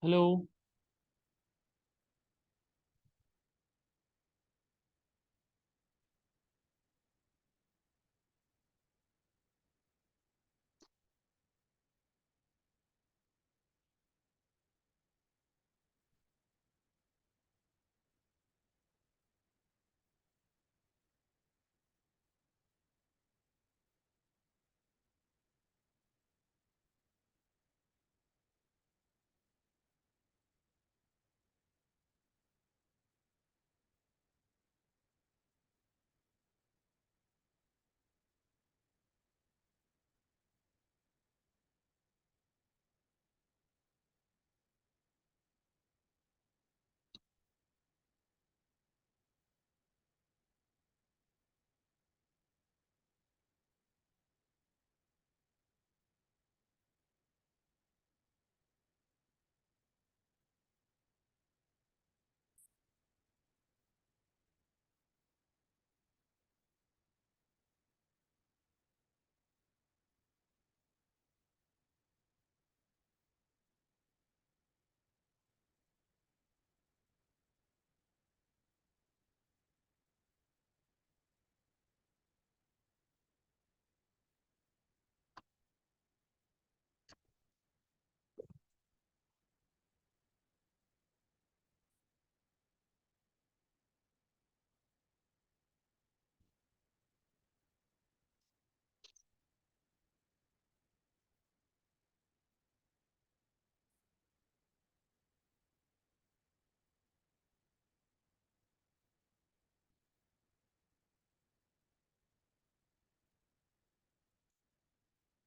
Hello,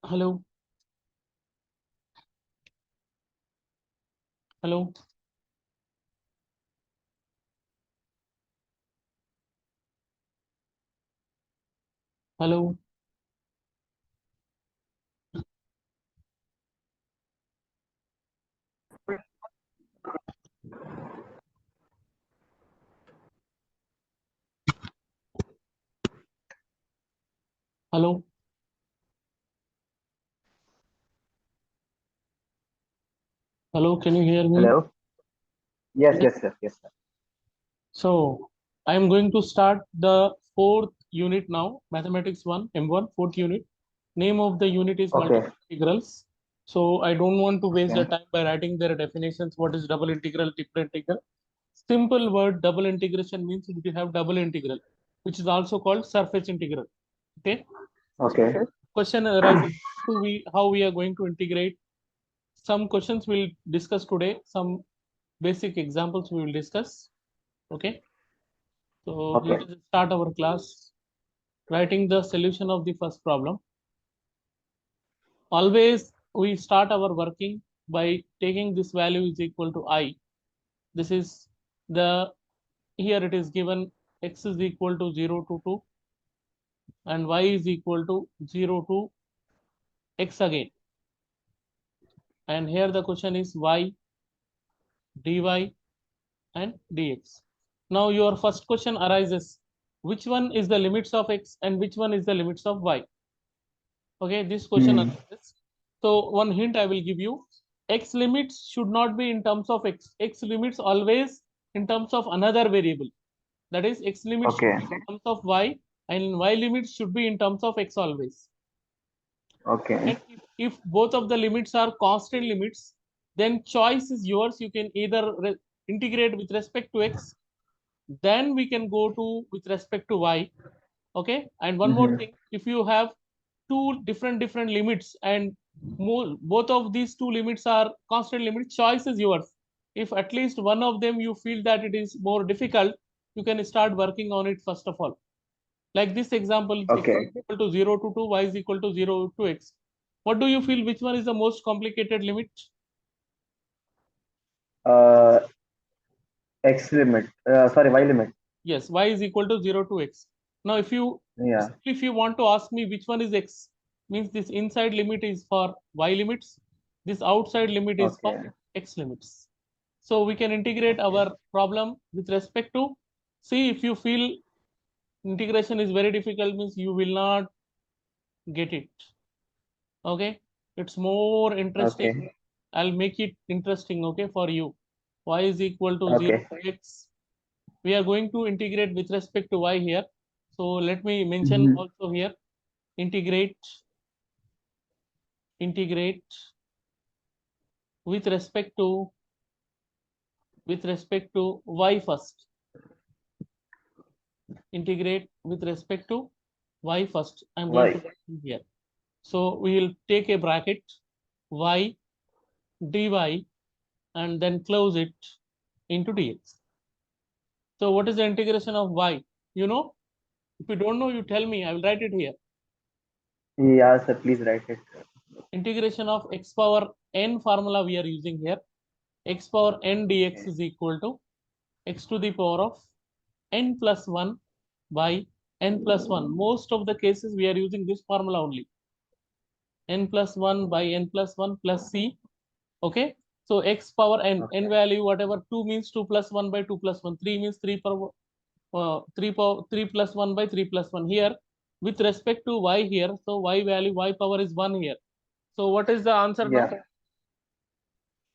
hello, hello, hello, hello, hello. Can you hear me? Hello. Yes, Yes. yes, yes, yes, sir. So I am going to start the fourth unit now, Mathematics 1, M1, fourth unit. Name of the unit is multiple Okay, integrals. So I don't want to waste the okay, time by writing their definitions. What is double integral, triple integral? Simple word double integration means if you have double integral, which is also called surface integral. Okay. okay, So question arises to we how we are going to integrate. Some questions we'll discuss today. Some basic examples we will discuss. Okay. So let okay, us start our class writing the solution of the first problem. Always we start our working by taking this value is equal to I. This is the here it is given x is equal to 0 to 2 and y is equal to 0 to x again. And here the question is y, dy and dx. Now your first question arises, which one is the limits of x and which one is the limits of y? Okay, this question hmm, arises. So one hint I will give you, x limits should not be in terms of x. X limits always in terms of another variable. That is, x limits should okay, be in terms of y and y limits should be in terms of x always. okay, And if both of the limits are constant limits, then choice is yours. You can either integrate with respect to x, then we can go to with respect to y. Okay. And one more hmm, thing, if you have two different limits and more, both of these two limits are constant limits, choice is yours. If at least one of them you feel that it is more difficult, you can start working on it first of all. Like this example, x okay. is equal to 0 to 2, y is equal to 0 to x. What do you feel? Which one is the most complicated limit? Uh, X limit. Sorry, Y limit. Yes, y is equal to 0 to x. Now, Yeah. if you want to ask me which one is x, means this inside limit is for y limits, this outside limit is for Okay. x limits. So we can integrate Okay. our problem with respect to, see if you feel integration is very difficult, means you will not get it. Okay, it's more interesting Okay. I'll make it interesting, okay, for you. Y is equal to 0 Okay. to x. We are going to integrate with respect to y here. So let me mention Mm-hmm. also here, integrate with respect to y first. Integrate with respect to y first. I'm going to Y. mention here. So we will take a bracket y dy and then close it into dx. So what is the integration of y? You know, if you don't know, you tell me. I will write it here. Yeah, sir. Please write it. Integration of x power n formula we are using here. X power n dx Okay. is equal to x to the power of n plus 1 by n plus 1. Most of the cases we are using this formula only. N plus 1 by n plus 1 plus c. Okay. So x power n Okay. value, whatever 2 means 2 plus 1 by 2 plus 1. 3 means 3 per 3 plus 1 by 3 plus 1 here with respect to y here. So y value, y power is 1 here. So what is the answer now? Yeah.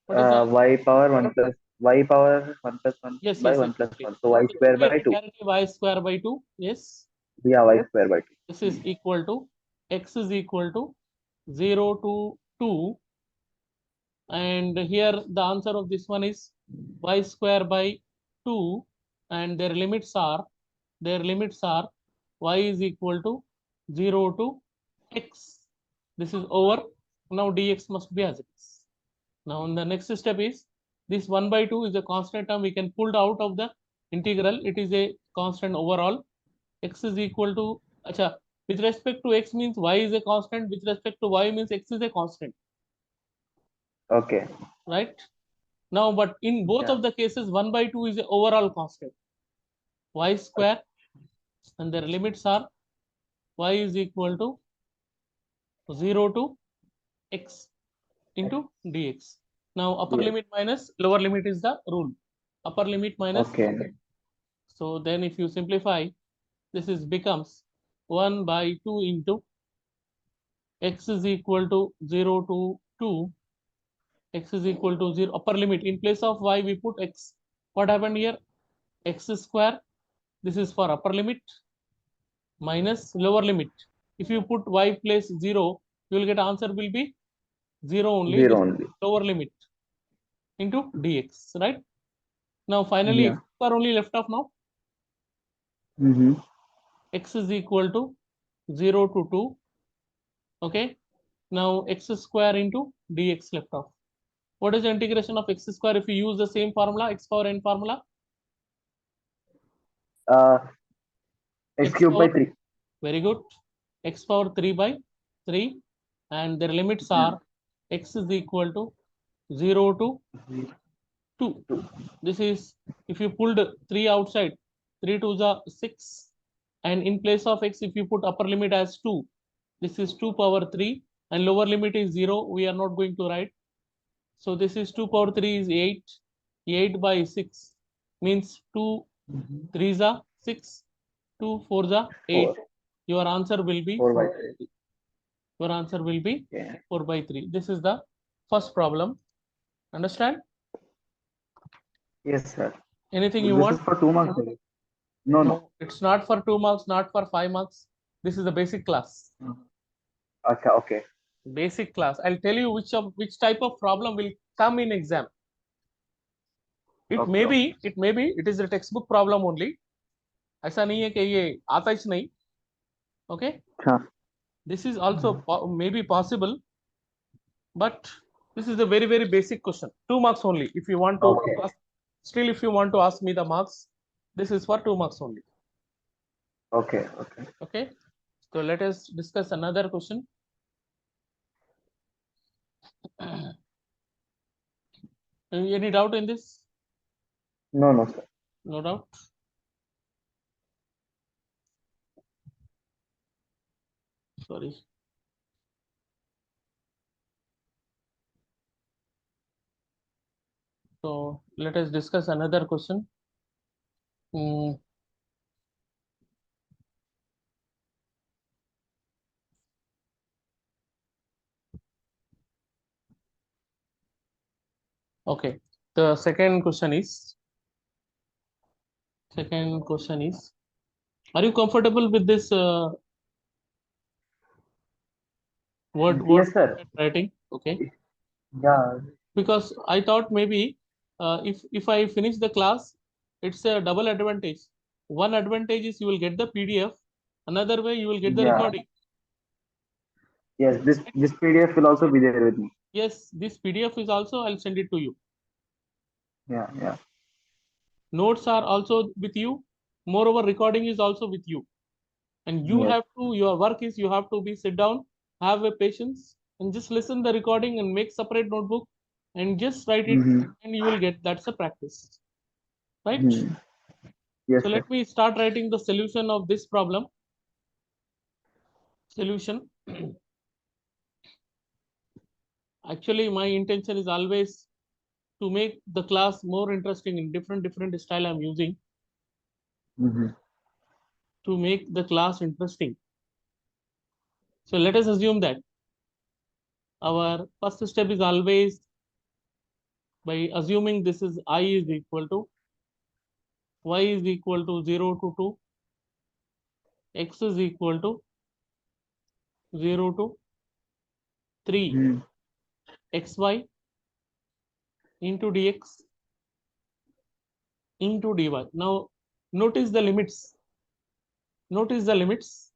What is the Y power 1 plus y power 1 plus 1 yes, by yes, 1 plus exactly. 1. So y So square by clearly 2. clarity y square by 2. Yes. Yeah, y square by 2. This is equal to x is equal to 0 to 2. And here the answer of this one is y square by 2. And their limits are y is equal to 0 to x. This is over. Now dx must be as it is. Now the next step is this 1 by 2 is a constant term we can pull out of the integral. It is a constant overall. X is equal to, acha, with respect to x means y is a constant. With respect to y means x is a constant, Okay. right? Now, but in both Yeah. of the cases, 1 by 2 is a overall constant. Y square and their limits are y is equal to 0 to x into dx. Now, upper Yes. limit minus lower limit is the rule. Upper limit minus. Okay. So then if you simplify, this is becomes 1 by 2 into x is equal to 0 to 2. X is equal to 0. Upper limit. In place of y, we put x. What happened here? X square. This is for upper limit minus lower limit. If you put y place 0, you will get answer will be 0 only. 0 This only. lower limit into dx, right? Now finally, Yeah. x are only left off now. Mm-hmm. X is equal to 0 to 2. Okay. Now x square into dx left off. What is the integration of x square if you use the same formula, x power n formula? Uh, x X cube by power, 3. very good. X power 3 by 3. And their limits Yeah. are x is equal to 0 to 2. 2. This is, if you pulled 3 outside, 3 to the 6. And in place of x, if you put upper limit as 2, this is 2 power 3. And lower limit is 0. We are not going to write. So this is 2 power 3 is 8. 8 by 6 means 2 Mm-hmm. 3 is 6. 2 4 is 8. 4. Your answer will be 4 by 4 by 3. 3. Your answer will be Okay. 4 by 3. This is the first problem. Understand? Yes, sir. Anything you This is want? for 2 marks only. No, no. No, it's not for 2 marks, not for 5 marks. This is the basic class. Okay, okay. Basic class. I'll tell you which type of problem will come in exam. Okay, okay. It is a textbook problem only. ऐसा नहीं है कि ये आता ही नहीं. Okay. Huh. This is also maybe possible, but this is a very very basic question. 2 marks only. If you want to Okay. ask, still if you want to ask me the marks, this is for 2 marks only. Okay, okay. Okay. So let us discuss another question. Any doubt in this? No, no, sir. No doubt. Sorry. So let us discuss another question. Mm, Okay. The second question is, are you comfortable with this word Yes, sir. writing? Okay. Yeah. Because I thought maybe if I finish the class, it's a double advantage. One advantage is you will get the PDF. Another way you will get the Yeah. recording. Yes. This PDF will also be there with me. Yes, this PDF is also, I'll send it to you. Yeah. Yeah. Notes are also with you. Moreover, recording is also with you. And you Yes. have to, your work is you have to be sit down, have a patience, and just listen the recording and make separate notebook and just write it, Mm-hmm. and you will get, that's a practice. Right? Hmm. Yes, So sir. let me start writing the solution of this problem. Solution. Actually, my intention is always to make the class more interesting in different style I'm using Mm-hmm. to make the class interesting. So let us assume that our first step is always by assuming this is I is equal to y is equal to 0 to 2, x is equal to 0 to 3, Mm-hmm. xy into dx into dy. Now notice the limits. Notice the limits.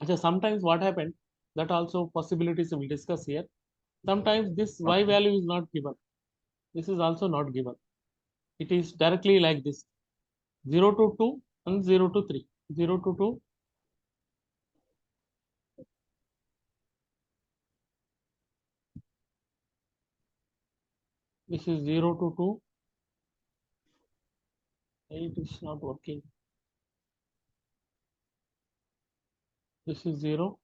So sometimes what happened, that also possibilities we will discuss here. Sometimes this y Okay. value is not given. This is also not given. It is directly like this: 0 to 2 and 0 to 3. 0 to 2, this is 0 to 2. It is not working. This is 0.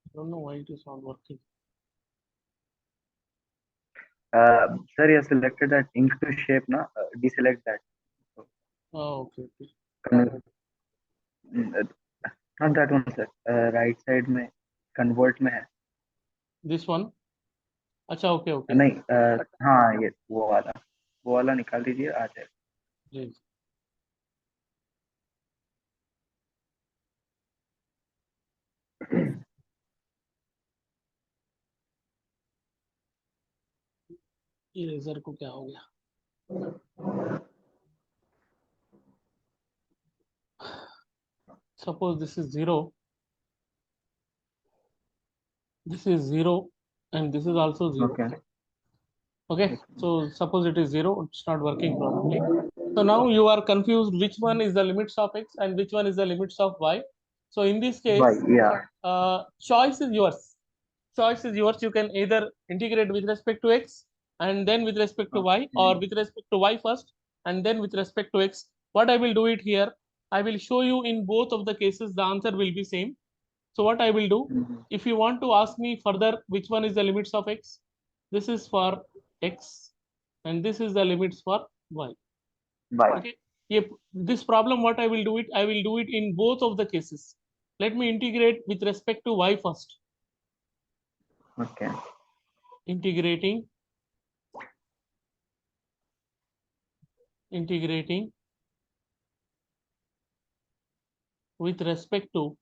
I don't know why it is not working. Sir, you have selected that into shape, na? Deselect that. Oh, okay, okay. Con- not that one, sir. Right side में convert में है. This one. अच्छा, okay, okay. नहीं. हाँ, ये वो वाला निकाल दीजिए, आ जाएगा. जी. इरेजर को क्या हो गया? Suppose this is 0. This is 0 and this is also 0. Okay. Okay, so suppose it is 0, it's not working properly. So now you are confused which one is the limits of x and which one is the limits of y. So in this Why? case, Yeah. choice is yours. Choice is yours. You can either integrate with respect to x and then with respect to y, or Okay. with respect to y first and then with respect to x. What I will do it here, I will show you in both of the cases the answer will be same. So what I will do, Mm-hmm. if you want to ask me further which one is the limits of x, this is for x and this is the limits for y. Why? Okay. If this problem, what I will do it, I will do it in both of the cases. Let me integrate with respect to y first. Okay. Integrating with respect to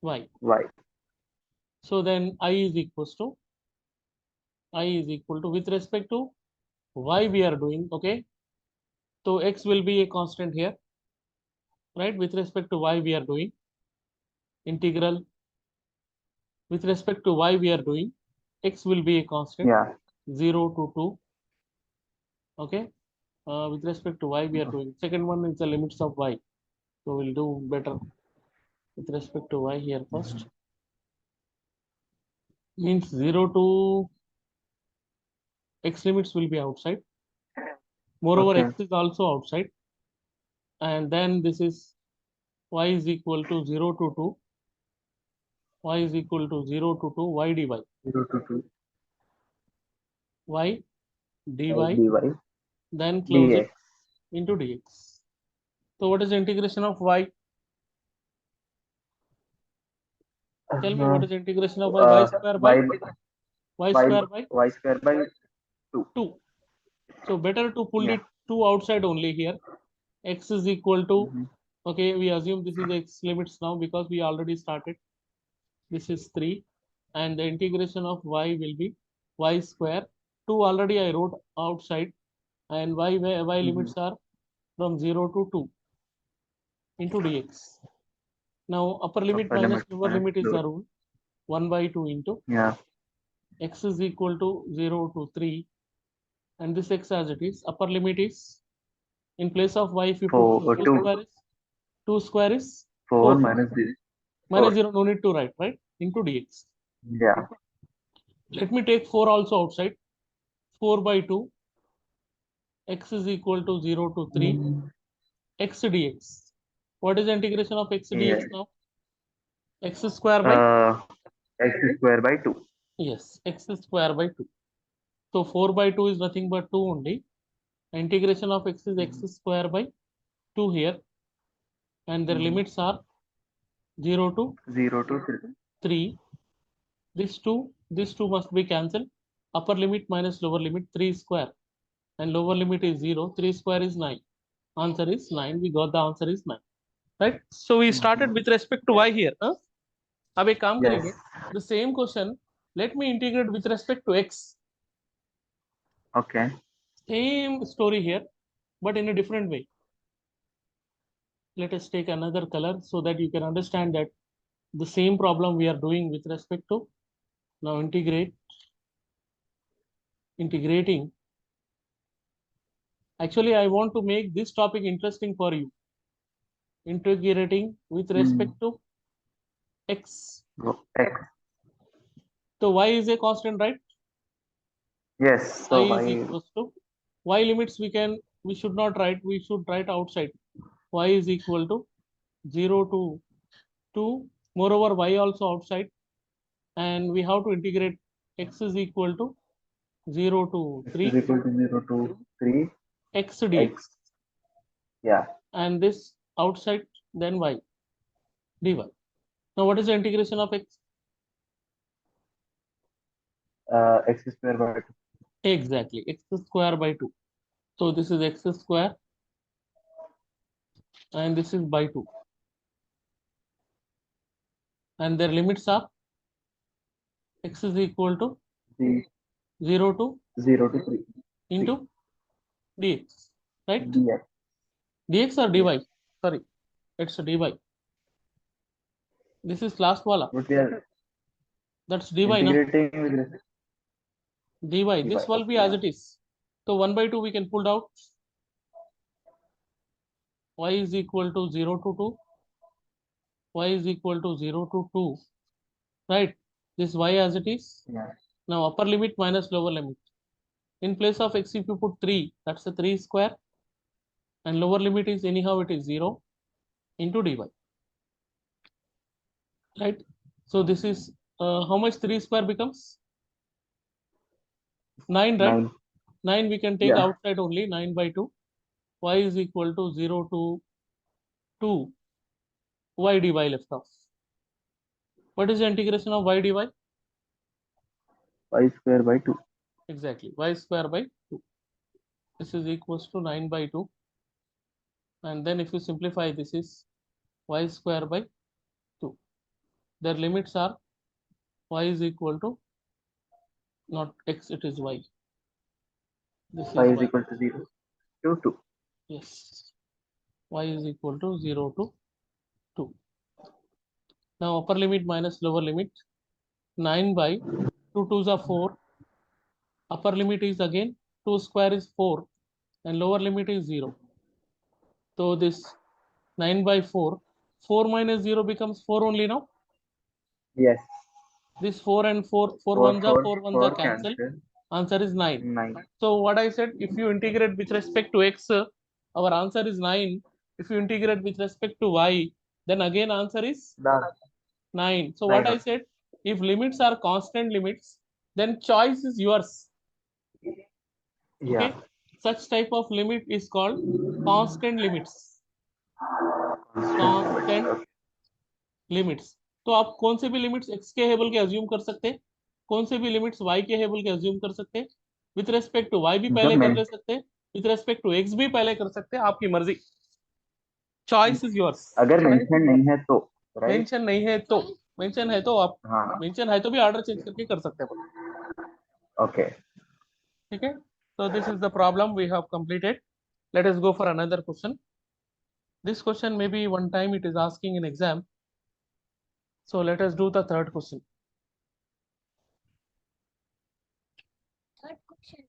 y. Why? So then I is with respect to y we are doing. Okay. So x will be a constant here, right? With respect to y we are doing integral. With respect to y we are doing, x will be a constant, Yeah. 0 to 2. Okay. With respect to y we are doing, second one is the limits of y. So we'll do better with respect to y here first. Means 0 to x limits will be outside. Moreover, Okay. x is also outside. And then this is y is equal to 0 to 2. Y is equal to 0 to 2 y dy. 0 to 2. Y dy, Dy. then close it Dx. into dx. So what is the integration of y? Tell me, what Uh, is the integration of y? Y square by y y square by y square by 2. 2. So better to pull Yeah. it 2 outside only here. X is equal to, Mhm. okay, we assume this is x limits now because we already started. This is 3, and the integration of y will be y square. 2 already I wrote outside, and y Mhm. limits are from 0 to 2 into dx. Now upper limit Upper minus limit lower minus limit is the lower. rule. 1 by 2 into Yeah. x is equal to 0 to 3, and this x as it is. Upper limit is, in place of y, if you put 2, 2 2. square is 2 square is 4 4. minus 0. Minus 4. 0, no need to write, right? Into dx. Yeah. Let me take 4 also outside. 4 by 2, x is equal to 0 to 3, x dx. What is the integration of x Yeah. dx now? X square by, Uh, x square by 2. yes, x square by 2. So 4 by 2 is nothing but 2 only. Integration of x is x square by 2 here, and their limits are 0 to 0 to 3. 3. This 2 must be cancelled. Upper limit minus lower limit, 3 square, and lower limit is 0. 3 square is 9. Answer is 9. We got the answer is 9. Right? So we started with respect to y here. Huh? अब एक काम Yes. करेंगे. The same question, let me integrate with respect to x. Okay. Same story here, but in a different way. Let us take another color so that you can understand that the same problem we are doing with respect to. Now integrating. Actually, I want to make this topic interesting for you. Integrating with respect to x. X. So y is a constant, right? Yes. Y So is y. equals to, y limits we should not write, we should write outside. Y is equal to 0 to 2. Moreover, y also outside, and we have to integrate. X is equal to 0 to X is 3 equal to 0 to 3. x dx, X. Yeah. and this outside, then y dy. Now what is the integration of x? X square by 2. Exactly, x square by 2. So this is x square, and this is by 2, and their limits are x is equal to 0 to 0 to 3. 3. into dx, right? Dx. Dx or dy? Yes. Sorry, it's a dy. This is last wala. But we are That's dy na. integrating with respect Dy. to This y. will be Okay. as Yeah. it is. So 1 by 2 we can pull out. Y is equal to 0 to 2. Y is equal to 0 to 2. Right? This y as it is. Yeah. Now upper limit minus lower limit. In place of x, if you put 3, that's a 3 square. And lower limit is anyhow it is 0 into dy. Right? So this is how much 3 square becomes? 9, right? 9. 9 we can take Yeah. outside only, 9 by 2. Y is equal to 0 to 2. Y dy left off. What is the integration of y dy? Y square by 2. Exactly, y square by 2. This is equals to 9 by 2. And then if you simplify, this is y square by 2. Their limits are y is equal to, not x, it is y. This Y is is y. equal to 0 to 2. Yes. Y is equal to 0 to 2. Now upper limit minus lower limit. 9 by 2 2s are 4. Upper limit is again 2 square is 4, and lower limit is 0. So this 9 by 4, 4 minus 0 becomes 4 only now. Yes. This 4 and 4, 4 4, ones are 4, 4 ones are 4 cancelled. cancel. Answer is 9. 9. So what I said, if you integrate with respect to x, our answer is 9. If you integrate with respect to y, then again answer is The 9. So what 9. I said, if limits are constant limits, then choice is yours. Yeah. Okay, such type of limit is called constant limits. Constant limits. Constant Okay. Limits. तो आप कौन से भी limits x के है बोल के assume कर सकते हैं. कौन से भी लिमिट्स y के है बोल के अज्यूम कर सकते हैं, विथ रेस्पेक्ट टू y भी जब पहले मैं कर ले सकते हैं, विथ रेस्पेक्ट टू x भी पहले कर सकते हैं, आपकी मर्जी, चॉइस इज योर्स। अगर मेंशन नहीं है तो, राइट? मेंशन नहीं है तो, मेंशन है तो आप, हाँ, मेंशन है तो भी ऑर्डर चेंज करके कर सकते हैं। ओके। ठीक है, so this is the problem we have completed. Let us go for another question. This question maybe one time it is asking in exam, so let us do the third question. Third question.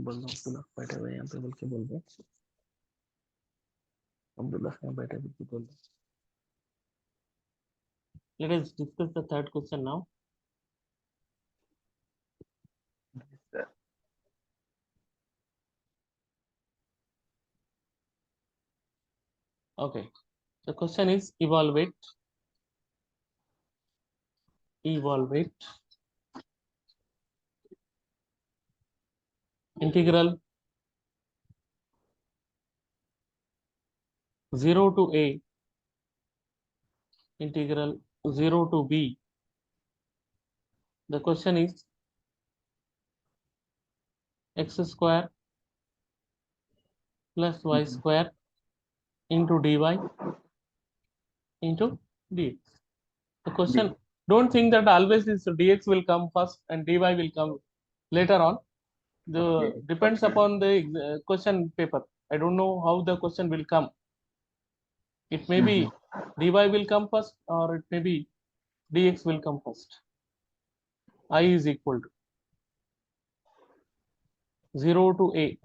बोल दो अब्दुल्ला बैठे हुए यहाँ पे, बोल के बोल दो अब्दुल्ला यहाँ बैठे बोल के बोल दो। Let us discuss the third question now. Okay, the question is evaluate integral 0 to a integral 0 to b. The question is x square plus y square into dy into dx. The question, don't think that always this dx will come first and dy will come later on. The depends upon the question paper. I don't know how the question will come. It may be dy will come first, or it may be dx will come first. I is equal to 0 to a,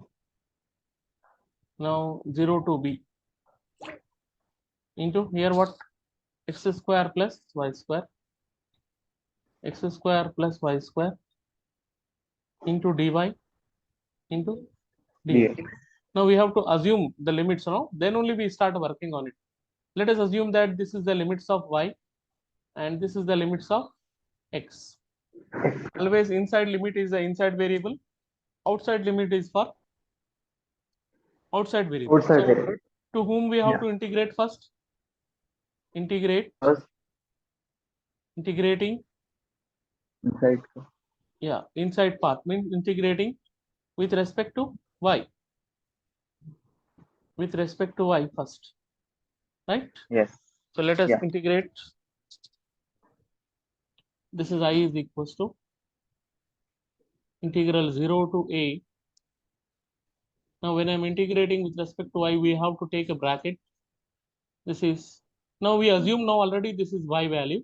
now 0 to b, into here what, x square plus y square, x square plus y square into dy into dx. Now we have to assume the limits now, then only we start working on it. Let us assume that this is the limits of y and this is the limits of x. Always inside limit is the inside variable, outside limit is for outside variable. Outside So variable. to whom we have Yeah. to integrate first? Integrate, First, integrating, inside. yeah, inside part means integrating with respect to y, with respect to y first, right? Yes. So let us Yeah. integrate. This is I is equals to integral 0 to a. Now when I'm integrating with respect to y, we have to take a bracket. This is, now we assume now already this is y value,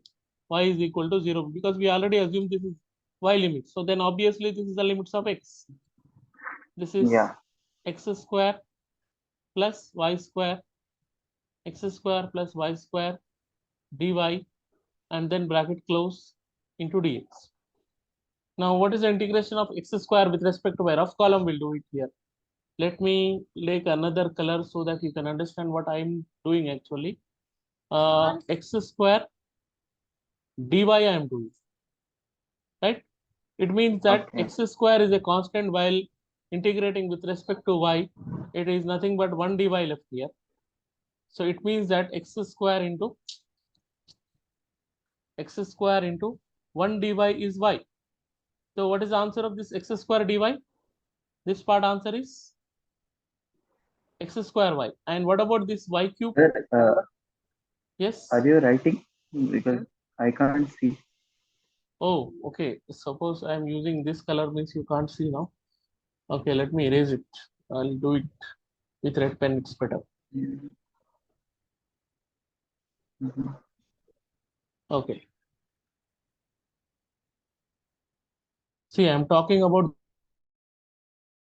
y is equal to 0, because we already assume this is y limit. So then obviously this is the limits of x. This is x square plus y square, x square plus y square dy, and then bracket close into dx. Now what is the integration of x square with respect to y? Rough column will do it here. Let me make another color so that you can understand what I'm doing actually. X square dy I am doing, right? It means that x square is a constant, while integrating with respect to y, it is nothing but 1 dy left here. So it means that x square into 1 dy is y. So what is the answer of this x square dy? This part answer is x square y. And what about this y cube? Yes. Are you writing? Because I can't see. Oh, okay. Suppose I am using this color, means you can't see now. Okay, let me erase it. I'll do it with red pen. It's better. Okay. See, I'm talking about